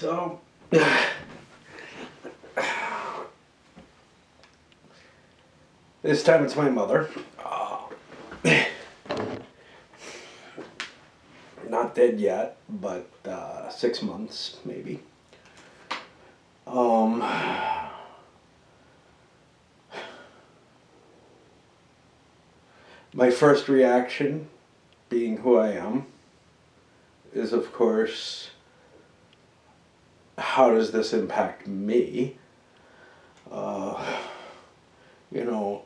So, this time it's my mother. Not dead yet, but 6 months maybe. My first reaction, being who I am, is of course, how does this impact me? You know,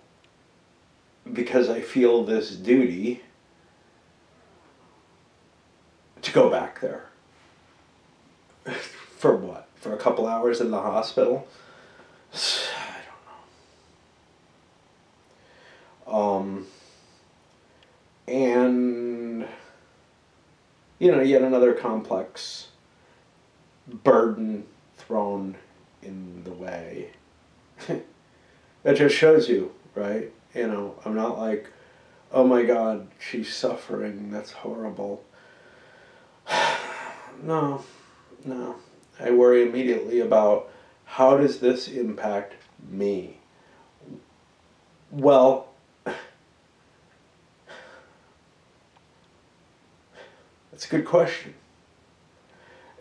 because I feel this duty to go back there. For what? For a couple hours in the hospital? I don't know. And, you know, yet another complex burden thrown in the way. That just shows you, right? You know, I'm not like, oh my God, she's suffering, that's horrible. No. I worry immediately about how does this impact me? Well, that's a good question.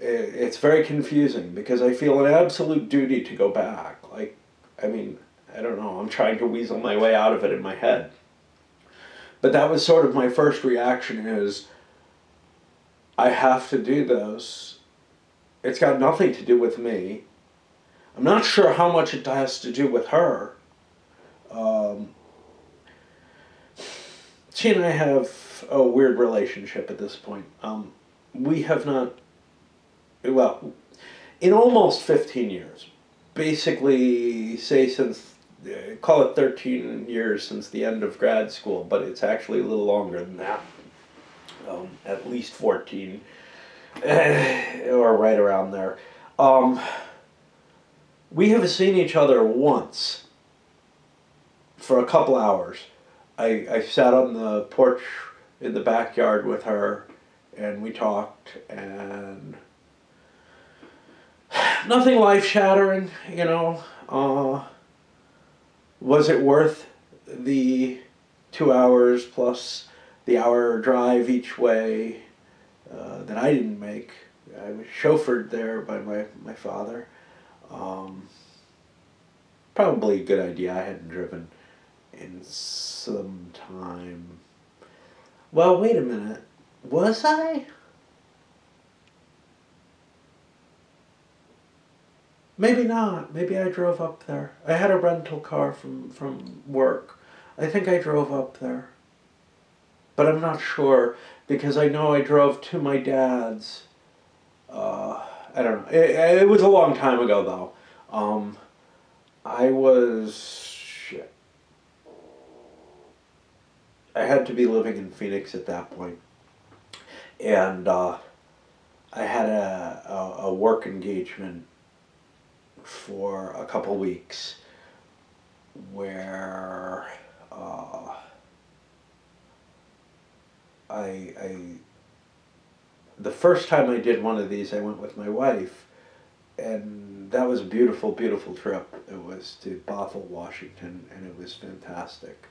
It's very confusing because I feel an absolute duty to go back. Like, I mean, I don't know, I'm trying to weasel my way out of it in my head. But that was sort of my first reaction is, I have to do this. It's got nothing to do with me. I'm not sure how much it has to do with her. She and I have a weird relationship at this point. We have not, well, in almost 15 years, basically, say since, call it 13 years since the end of grad school, but it's actually a little longer than that. At least 14, or right around there. We have seen each other once for a couple hours. I sat on the porch in the backyard with her and we talked, and nothing life-shattering, you know. Was it worth the 2 hours plus the hour drive each way that I didn't make? I was chauffeured there by my father. Probably a good idea. I hadn't driven in some time. Well, wait a minute. Was I? Maybe not. Maybe I drove up there. I had a rental car from work. I think I drove up there. But I'm not sure, because I know I drove to my dad's. I don't know. It was a long time ago, though. I was... shit. I had to be living in Phoenix at that point. And I had a work engagement for a couple weeks where the first time I did one of these, I went with my wife, and that was a beautiful, beautiful trip. It was to Bothell, Washington, and it was fantastic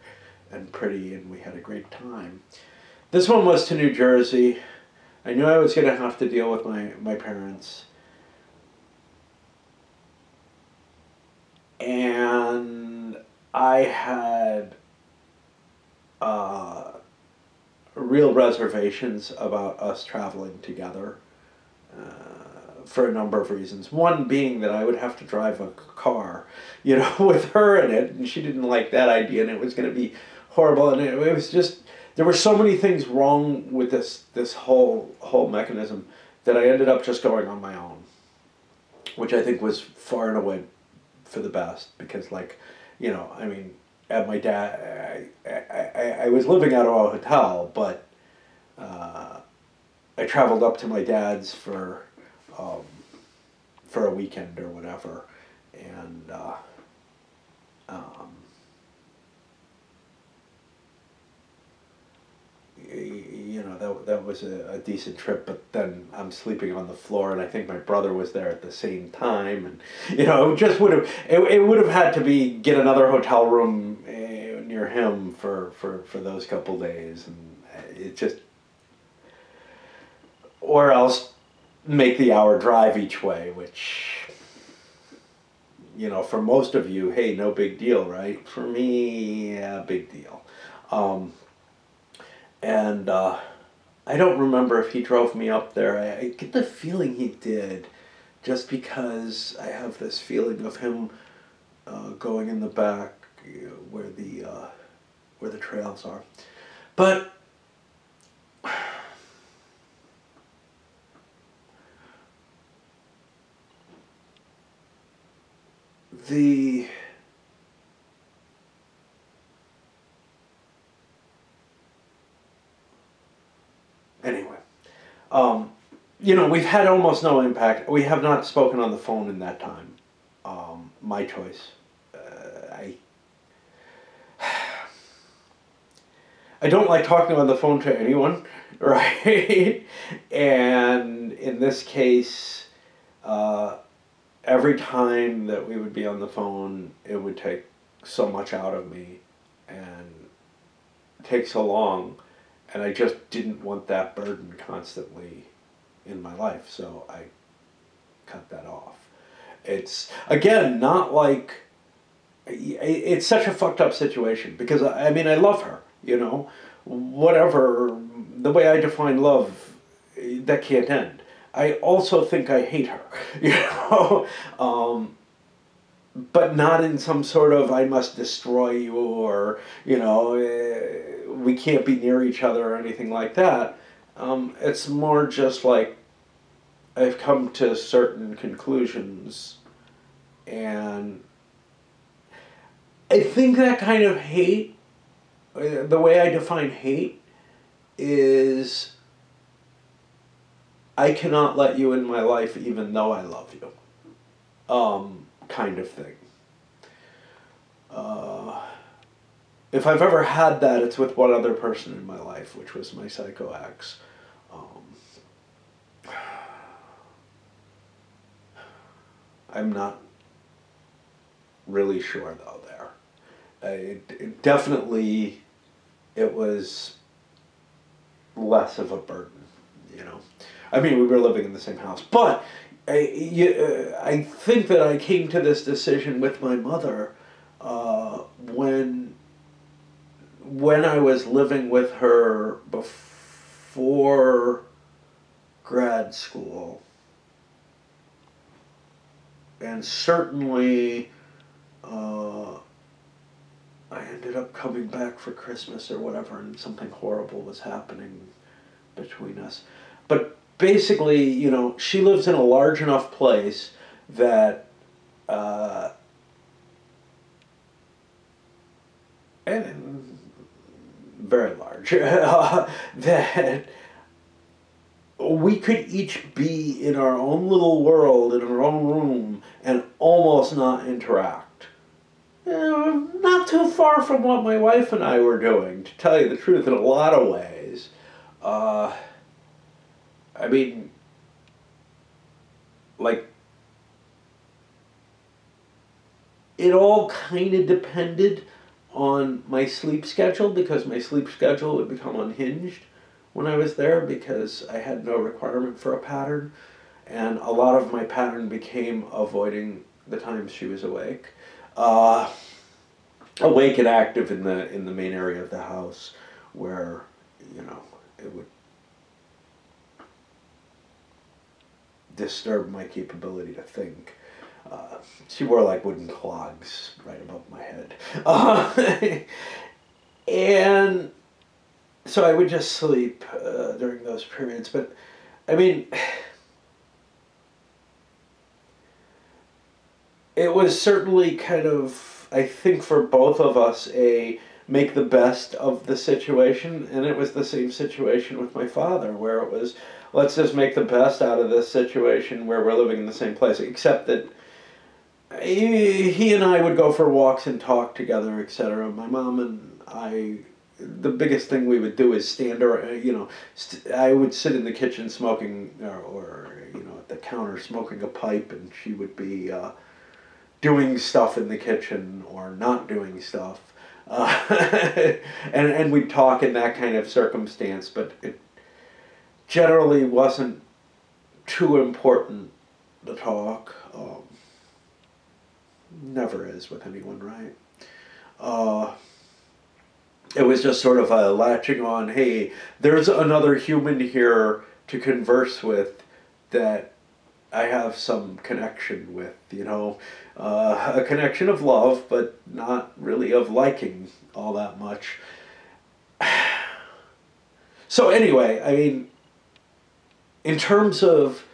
and pretty, and we had a great time. This one was to New Jersey. I knew I was going to have to deal with my parents. And I had real reservations about us traveling together for a number of reasons. One being that I would have to drive a car, you know, with her in it, and she didn't like that idea, and it was going to be horrible, and it was just, there were so many things wrong with this whole mechanism that I ended up just going on my own, which I think was far and away for the best, because, like, you know, I mean, at my dad, I was living out of a hotel, but I traveled up to my dad's for a weekend or whatever, and you that was a decent trip, but then I'm sleeping on the floor, and I think my brother was there at the same time, and it just would have it would have had to be get another hotel room near him for those couple days, and it just, or else make the hour drive each way, which, for most of you, hey, no big deal, right? For me, yeah, big deal. And I don't remember if he drove me up there. I get the feeling he did, just because I have this feeling of him going in the back where the trails are. But the anyway, we've had almost no impact. We have not spoken on the phone in that time. My choice. I don't like talking on the phone to anyone, right? And in this case, every time that we would be on the phone, it would take so much out of me and take so long, and I just didn't want that burden constantly in my life, so I cut that off. It's, again, not like, it's such a fucked up situation, because I love her, whatever, the way I define love, that can't end. I also think I hate her, but not in some sort of I must destroy you, or we can't be near each other or anything like that. It's more just like I've come to certain conclusions, and I think that kind of hate, the way I define hate, is I cannot let you in my life even though I love you, kind of thing. If I've ever had that, it's with one other person in my life, which was my psycho ex. I'm not really sure, though, there. Definitely, it was less of a burden, we were living in the same house. But I think that I came to this decision with my mother when I was living with her before grad school. And certainly, I ended up coming back for Christmas or whatever, and something horrible was happening between us. But basically, she lives in a large enough place that, and very large, that we could each be in our own little world, in our own room, and almost not interact. Not too far from what my wife and I were doing, to tell you the truth, in a lot of ways. It all kind of depended on my sleep schedule, because my sleep schedule would become unhinged when I was there, because I had no requirement for a pattern, and a lot of my pattern became avoiding the times she was awake. Awake and active in the main area of the house, where it would disturb my capability to think. She wore like wooden clogs right above my head. And so I would just sleep during those periods. But, it was certainly kind of, I think for both of us, a make the best of the situation. And it was the same situation with my father, where it was, let's just make the best out of this situation where we're living in the same place, except that he and I would go for walks and talk together, etc. My mom and I the biggest thing we would do is stand, or I would sit in the kitchen smoking, or at the counter smoking a pipe, and she would be doing stuff in the kitchen or not doing stuff, and we'd talk in that kind of circumstance. But it generally wasn't too important to talk. Never is with anyone, right? It was just sort of a latching on, hey, there's another human here to converse with that I have some connection with, a connection of love, but not really of liking all that much. So anyway, I mean, in terms of,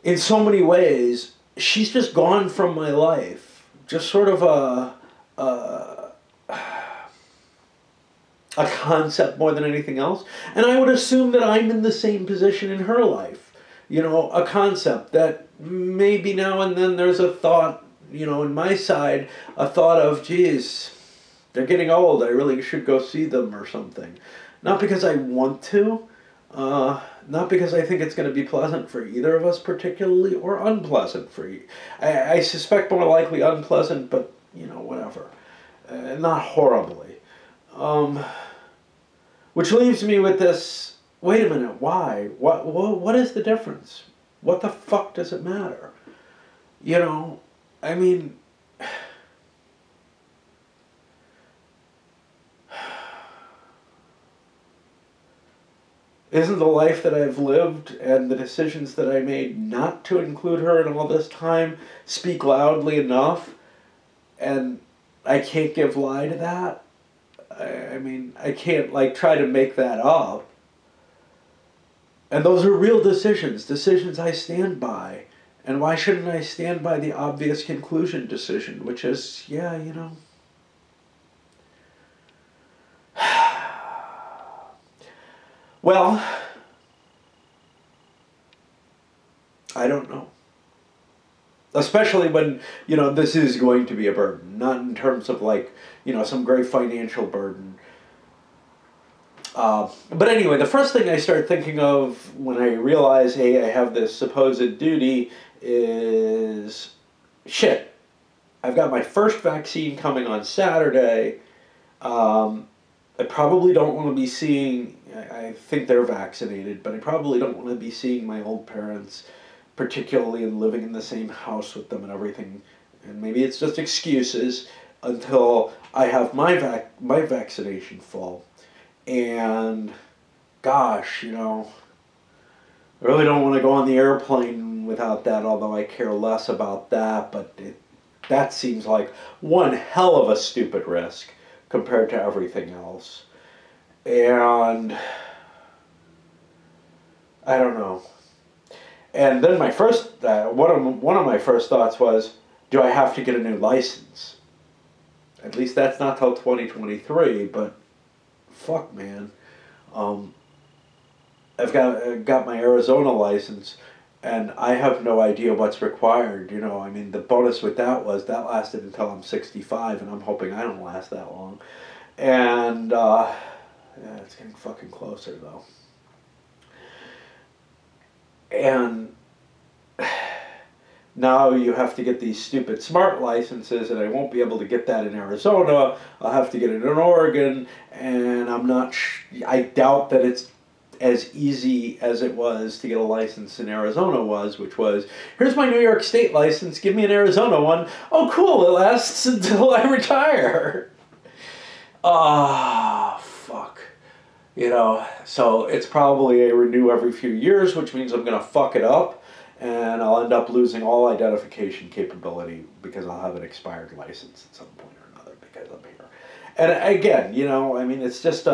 in so many ways, she's just gone from my life. Just sort of a concept more than anything else. And I would assume that I'm in the same position in her life. A concept that maybe now and then there's a thought, in my side, a thought of, geez, they're getting old, I really should go see them or something. Not because I want to, not because I think it's going to be pleasant for either of us particularly, or unpleasant for you. I suspect more likely unpleasant, but, whatever. Not horribly. Which leaves me with this, wait a minute, why? What is the difference? What the fuck does it matter? I mean, isn't the life that I've lived and the decisions that I made not to include her in all this time speak loudly enough? And I can't give lie to that. I mean, I can't, try to make that up. And those are real decisions I stand by. And why shouldn't I stand by the obvious conclusion decision, which is, yeah, Well, I don't know. Especially when, this is going to be a burden. Not in terms of, some great financial burden. But anyway, the first thing I start thinking of when I realize, hey, I have this supposed duty is, shit, I've got my first vaccine coming on Saturday. I probably don't want to be seeing, I think they're vaccinated, but I probably don't want to be seeing my old parents, particularly and living in the same house with them and everything. And maybe it's just excuses until I have my vaccination full. And gosh, I really don't want to go on the airplane without that, although I care less about that, but that seems like one hell of a stupid risk compared to everything else. And I don't know. And then my first, one of my first thoughts was, do I have to get a new license? At least that's not till 2023, but fuck, man. I've got my Arizona license, and I have no idea what's required. I mean, the bonus with that was that lasted until I'm 65, and I'm hoping I don't last that long. And yeah, it's getting fucking closer though. And now you have to get these stupid smart licenses, and I won't be able to get that in Arizona. I'll have to get it in Oregon, and I doubt that it's as easy as it was to get a license in Arizona was, which was, here's my New York State license, give me an Arizona one. Oh, cool, it lasts until I retire. Fuck. So it's probably a renew every few years, which means I'm going to fuck it up, and I'll end up losing all identification capability because I'll have an expired license at some point or another because I'm here. And again, I mean, it's just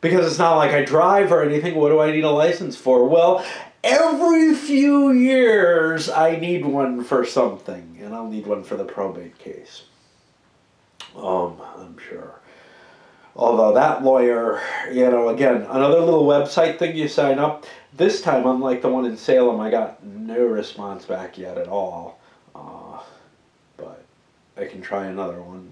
because it's not like I drive or anything. What do I need a license for? Well, every few years I need one for something, and I'll need one for the probate case. I'm sure. Although that lawyer, again, another little website thing you sign up. This time, unlike the one in Salem, I got no response back yet at all. But I can try another one,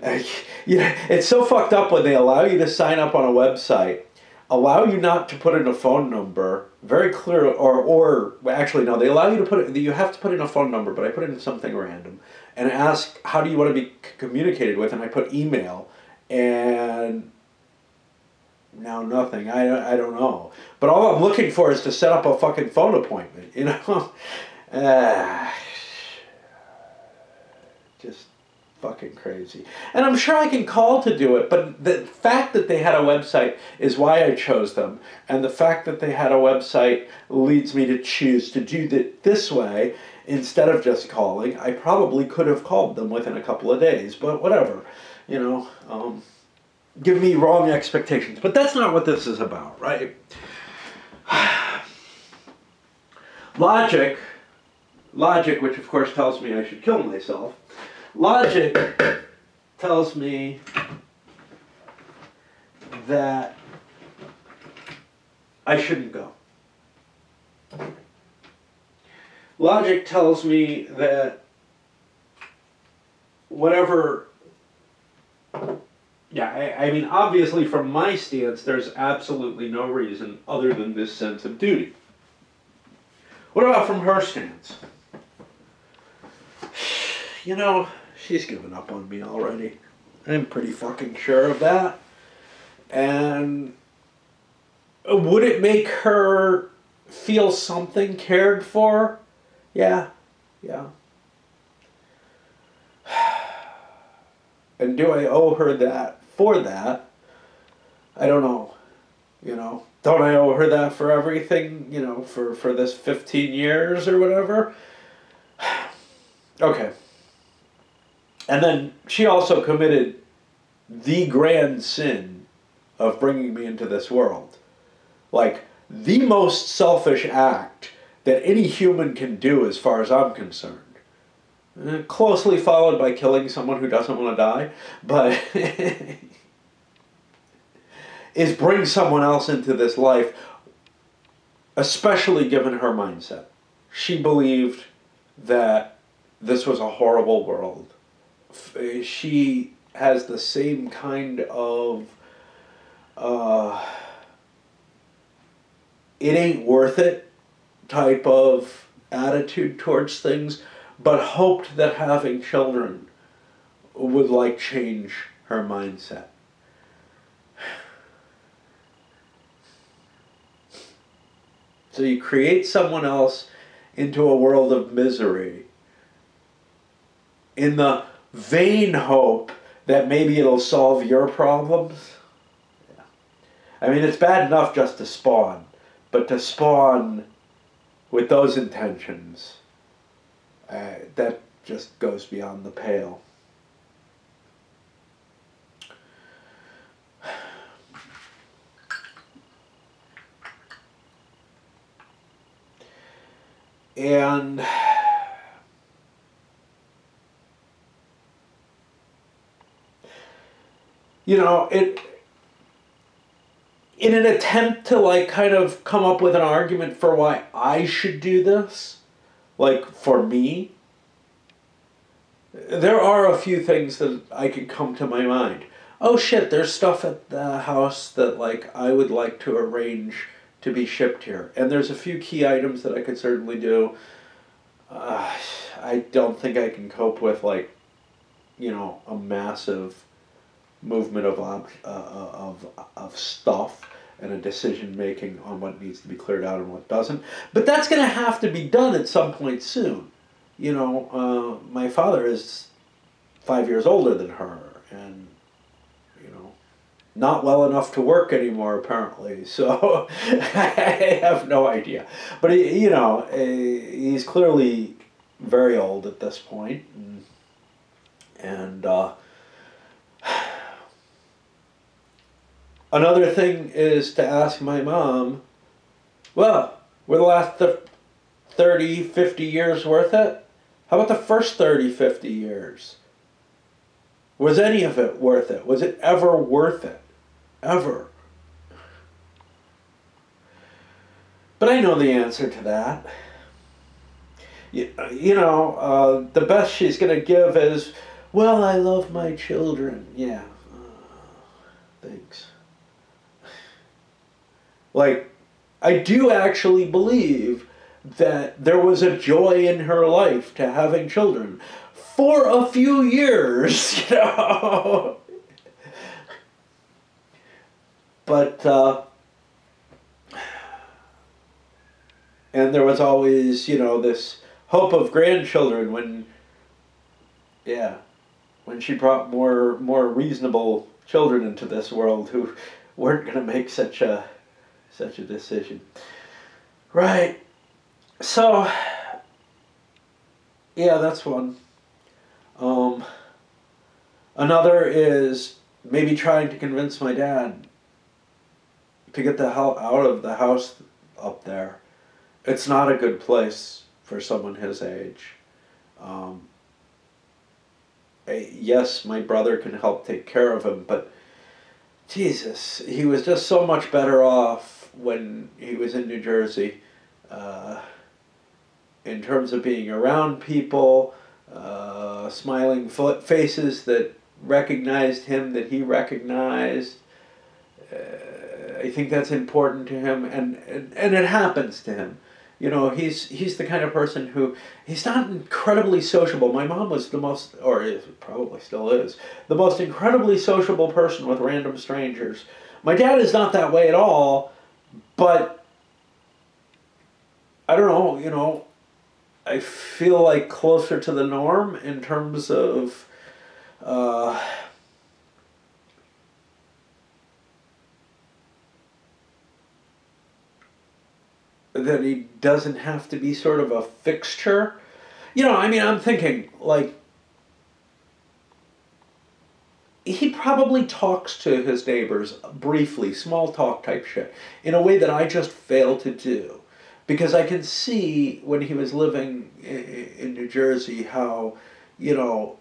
Yeah, it's so fucked up when they allow you to sign up on a website, allow you not to put in a phone number, very clear, or well, actually no, they allow you to put it. You have to put in a phone number, but I put in something random, and ask how do you want to be communicated with, and I put email, and now nothing. I don't know, but all I'm looking for is to set up a fucking phone appointment. You know, just fucking crazy. And I'm sure I can call to do it, but the fact that they had a website is why I chose them. And the fact that they had a website leads me to choose to do it this way instead of just calling. I probably could have called them within a couple of days, but whatever. You know, give me wrong expectations. But that's not what this is about, right? Logic, which of course tells me I should kill myself. Logic tells me that I shouldn't go. Logic tells me that whatever... Yeah, I mean, obviously from my stance, there's absolutely no reason other than this sense of duty. What about from her stance? You know, she's given up on me already. I'm pretty fucking sure of that. And would it make her feel something cared for? Yeah. And do I owe her that for that? I don't know. You know, don't I owe her that for everything, you know, for this 15 years or whatever? Okay. And then she also committed the grand sin of bringing me into this world. Like, the most selfish act that any human can do as far as I'm concerned. Closely followed by killing someone who doesn't want to die. But is bring someone else into this life, especially given her mindset. She believed that this was a horrible world. She has the same kind of it ain't worth it type of attitude towards things, but hoped that having children would like change her mindset. So you create someone else into a world of misery in the vain hope that maybe it'll solve your problems. Yeah. I mean, it's bad enough just to spawn, but to spawn with those intentions, that just goes beyond the pale. And you know, in an attempt to like kind of come up with an argument for why I should do this, like for me, there are a few things that I could come to my mind. Oh shit, there's stuff at the house that like I would like to arrange to be shipped here. And there's a few key items that I could certainly do. I don't think I can cope with like, you know, a massive movement of stuff and a decision making on what needs to be cleared out and what doesn't. But that's going to have to be done at some point soon. You know, my father is 5 years older than her, and you know, not well enough to work anymore apparently. So I have no idea. But he, you know, he's clearly very old at this point, and another thing is to ask my mom, well, were the last 30, 50 years worth it? How about the first 30, 50 years? Was any of it worth it? Was it ever worth it? Ever? But I know the answer to that. You know, the best she's going to give is, Well, I love my children. Yeah. Thanks. Like, I do actually believe that there was a joy in her life to having children for a few years, you know. But, and there was always, you know, this hope of grandchildren when, yeah, when she brought more reasonable children into this world who weren't going to make such a decision. Right. So, yeah, that's one. Um, Another is maybe trying to convince my dad to get the hell out of the house up there. It's not a good place for someone his age. Um, yes, my brother can help take care of him, but Jesus, he was just so much better off when he was in New Jersey. Uh, in terms of being around people, smiling faces that recognized him, that he recognized. I think that's important to him, and it happens to him. You know, he's the kind of person who, he's not incredibly sociable. My mom was the most, or is, probably still is, the most incredibly sociable person with random strangers. My dad is not that way at all, but I don't know, you know, I feel like closer to the norm in terms of that he doesn't have to be sort of a fixture. You know, I mean, I'm thinking, like, he probably talks to his neighbors briefly, small talk type shit, in a way that I just fail to do. Because I can see when he was living in New Jersey how, you know,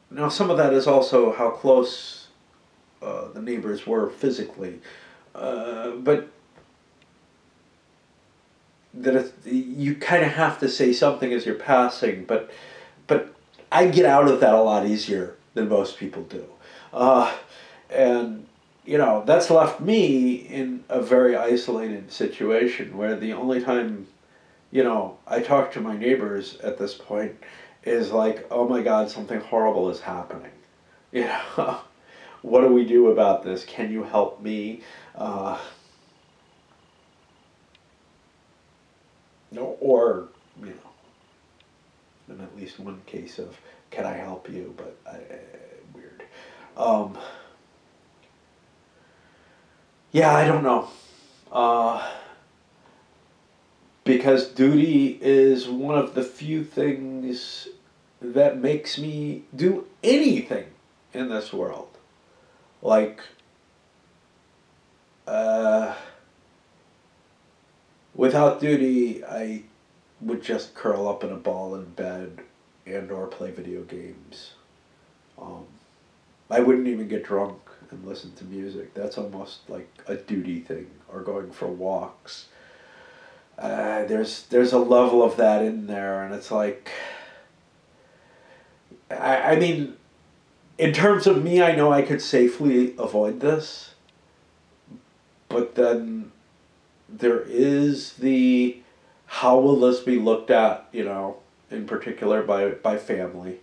now some of that is also how close the neighbors were physically. But that you kind of have to say something as you're passing, but I get out of that a lot easier than most people do. And, you know, that's left me in a very isolated situation where the only time, you know, I talk to my neighbors at this point is like, oh my God, something horrible is happening. You know, what do we do about this? Can you help me? No, or, you know, in at least one case of, can I help you? But weird. Yeah, I don't know. Because duty is one of the few things that makes me do anything in this world. Like, without duty, I would just curl up in a ball in bed and or play video games. I wouldn't even get drunk and listen to music. That's almost like a duty thing, or going for walks. There's a level of that in there, and it's like, I mean, in terms of me, I know I could safely avoid this, but then there is the, how will this be looked at, you know, in particular by family.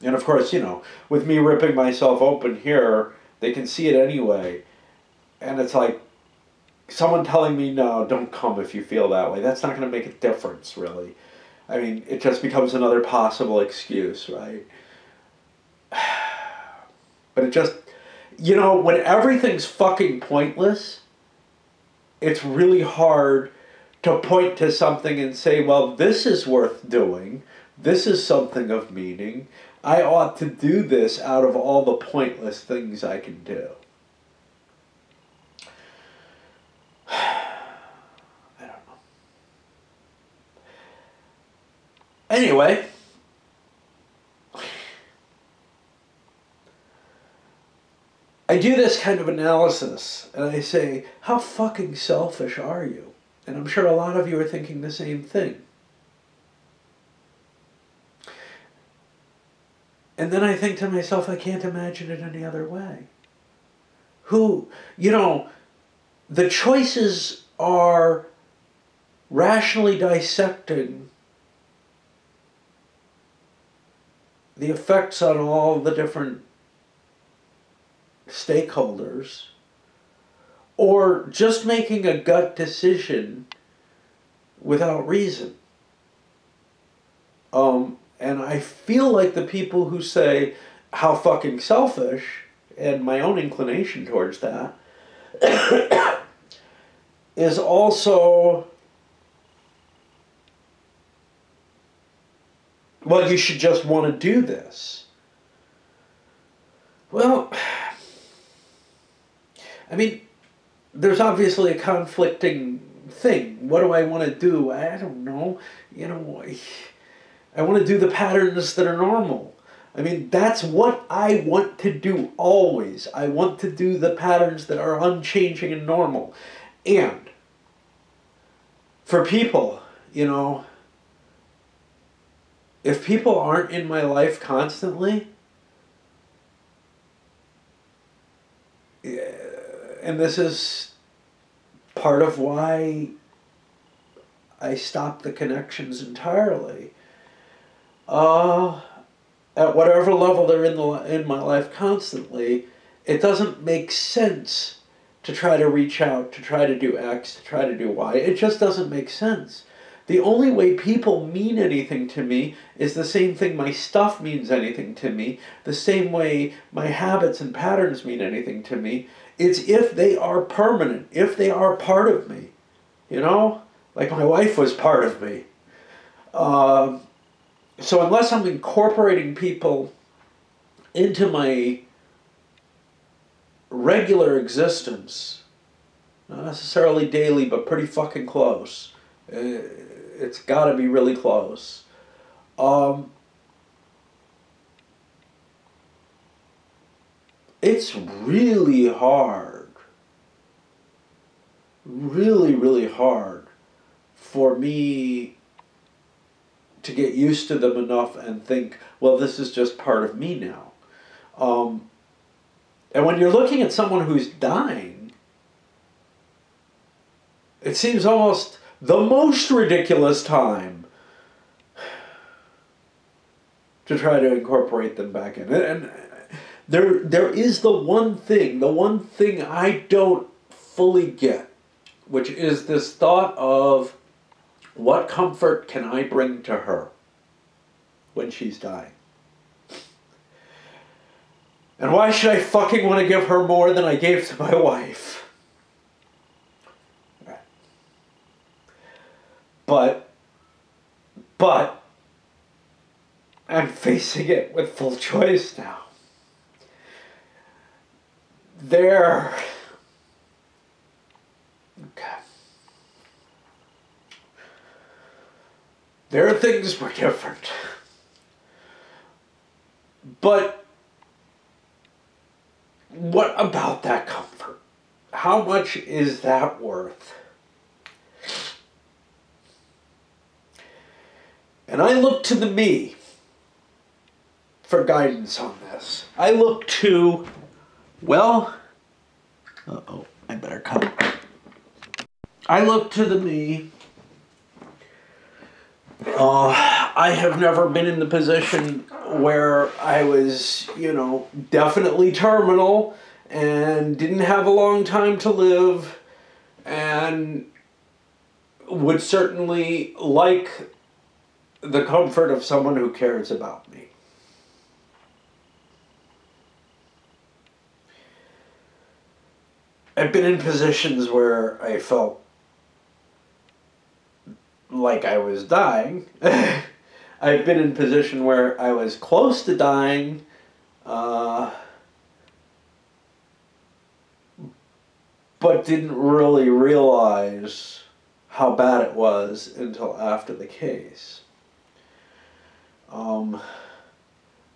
And of course, you know, with me ripping myself open here, they can see it anyway. And it's like, someone telling me, no, don't come if you feel that way. That's not going to make a difference, really. I mean, it just becomes another possible excuse, right? But it just, you know, when everything's fucking pointless, it's really hard to point to something and say, well, this is worth doing. This is something of meaning. I ought to do this out of all the pointless things I can do. I don't know. Anyway, I do this kind of analysis, and I say, how fucking selfish are you? And I'm sure a lot of you are thinking the same thing. And then I think to myself, I can't imagine it any other way. Who, you know, the choices are rationally dissecting the effects on all the different stakeholders, or just making a gut decision without reason. And I feel like the people who say how fucking selfish, and my own inclination towards that, is also, well, you should just want to do this. Well, I mean, there's obviously a conflicting thing. What do I want to do? I don't know. You know, I want to do the patterns that are normal. I mean, that's what I want to do always. I want to do the patterns that are unchanging and normal. And for people, you know, if people aren't in my life constantly, and this is part of why I stopped the connections entirely, at whatever level they're in my life constantly, it doesn't make sense to try to reach out, to try to do X, to try to do Y. It just doesn't make sense. The only way people mean anything to me is the same thing my stuff means anything to me, the same way my habits and patterns mean anything to me. It's if they are permanent, if they are part of me, you know? Like my wife was part of me. So unless I'm incorporating people into my regular existence, not necessarily daily, but pretty fucking close, it's got to be really close. It's really hard, really, really hard for me to get used to them enough and think, well, this is just part of me now. And when you're looking at someone who's dying, it seems almost the most ridiculous time to try to incorporate them back in. And there is the one thing I don't fully get, which is this thought of, what comfort can I bring to her when she's dying? And why should I fucking want to give her more than I gave to my wife? But I'm facing it with full choice now. There. Okay. There are things were different. But what about that comfort? How much is that worth? And I look to the me for guidance on this. I look to, well, I better cut. I look to the me. I have never been in the position where I was, you know, definitely terminal and didn't have a long time to live and would certainly like the comfort of someone who cares about me. I've been in positions where I felt like I was dying. I've been in a position where I was close to dying, but didn't really realize how bad it was until after the case.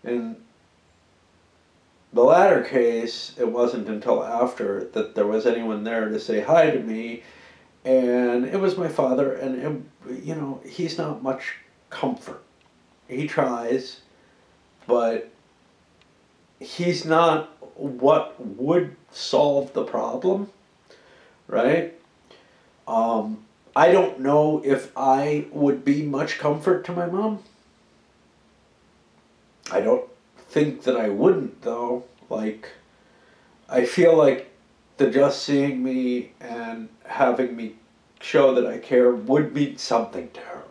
In the latter case, it wasn't until after that there was anyone there to say hi to me, and it was my father, and you know, he's not much comfort. He tries, but he's not what would solve the problem, right? I don't know if I would be much comfort to my mom. I don't think that I wouldn't, though. Like, I feel like the just seeing me and having me show that I care would mean something to her.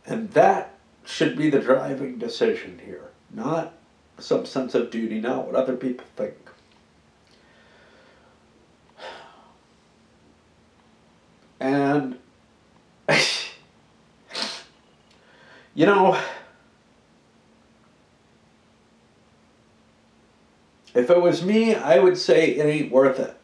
And that should be the driving decision here, not some sense of duty, not what other people think. And, you know, if it was me, I would say it ain't worth it.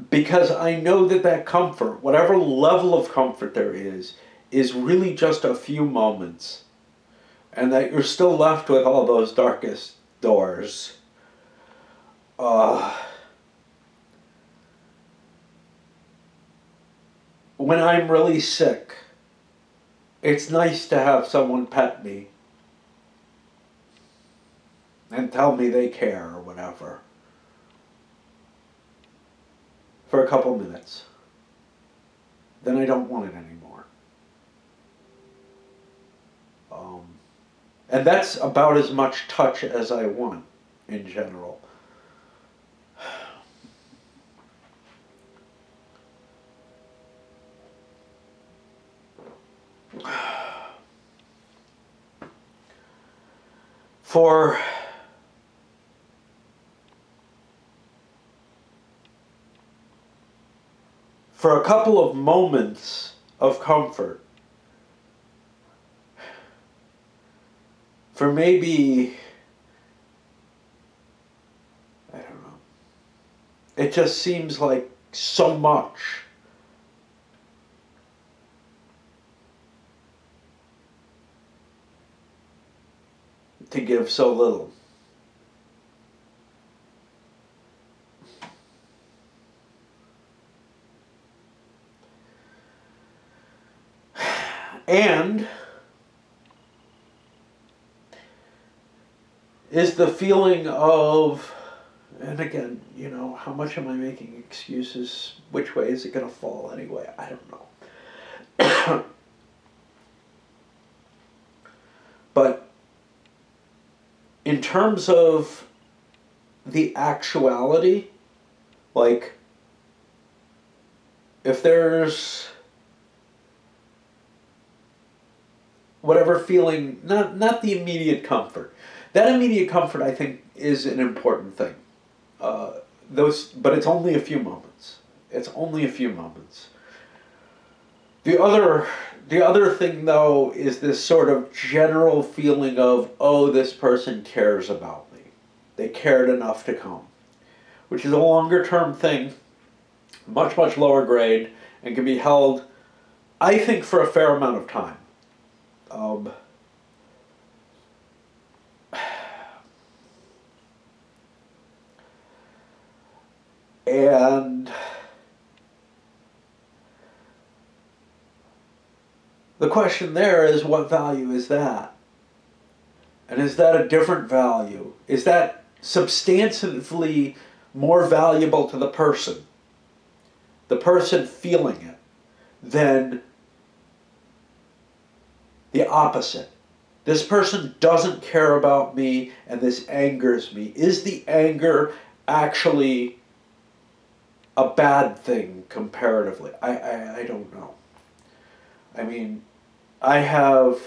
Because I know that that comfort, whatever level of comfort there is really just a few moments. And that you're still left with all those darkest doors. When I'm really sick, it's nice to have someone pet me and tell me they care or whatever. For a couple minutes. Then I don't want it anymore. And that's about as much touch as I want in general. For a couple of moments of comfort, for maybe, I don't know, it just seems like so much. To give so little. And is the feeling of, and again, you know, how much am I making excuses? Which way is it going to fall anyway? I don't know. But in terms of the actuality, like, if there's whatever feeling, not the immediate comfort. That immediate comfort, I think, is an important thing. But it's only a few moments. It's only a few moments. The other thing, though, is this sort of general feeling of, oh, this person cares about me. They cared enough to come. Which is a longer term thing, much, much lower grade, and can be held, I think, for a fair amount of time. And the question there is, what value is that? And is that a different value? Is that substantively more valuable to the person feeling it, than the opposite? This person doesn't care about me and this angers me. Is the anger actually a bad thing comparatively? I don't know. I mean, I have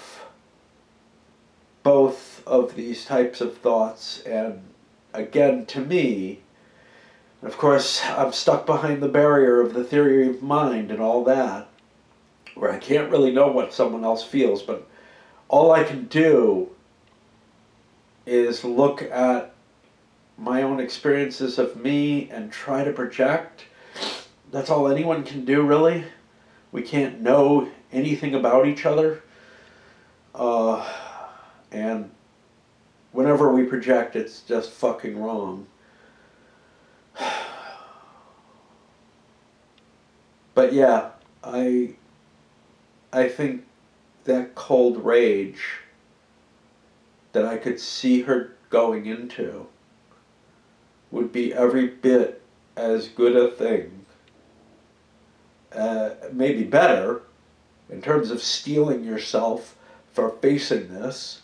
both of these types of thoughts, and again, to me, of course, I'm stuck behind the barrier of the theory of mind and all that, where I can't really know what someone else feels, but all I can do is look at my own experiences of me and try to project. That's all anyone can do, really. We can't know anything about each other. And whenever we project, it's just fucking wrong. But yeah, I think that cold rage that I could see her going into would be every bit as good a thing, maybe better, in terms of steeling yourself for facing this,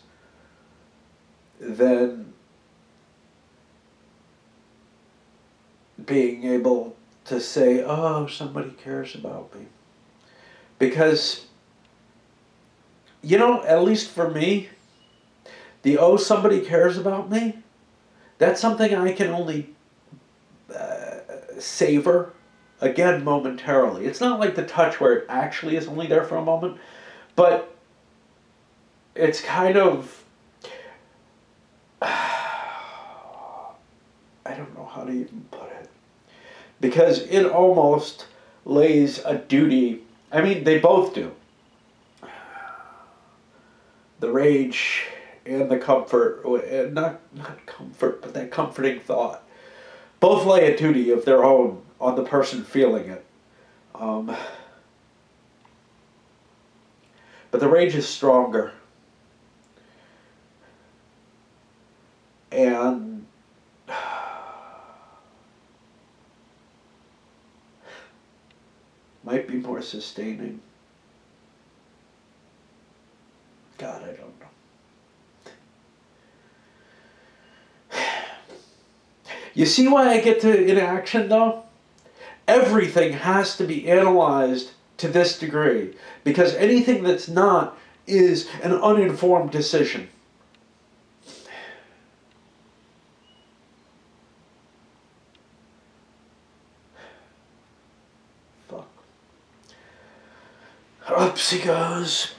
than being able to say, oh, somebody cares about me. Because, you know, at least for me, the oh, somebody cares about me, that's something I can only savor, again, momentarily. It's not like the touch where it actually is only there for a moment, but it's kind of, I don't know how to even put it, because it almost lays a duty. I mean, they both do. The rage and the comfort, not comfort, but that comforting thought, both lay a duty of their own on the person feeling it. But the rage is stronger. And might be more sustaining. God, I don't know. You see why I get to inaction, though? Everything has to be analyzed to this degree, because anything that's not is an uninformed decision. Fuck. Up she goes.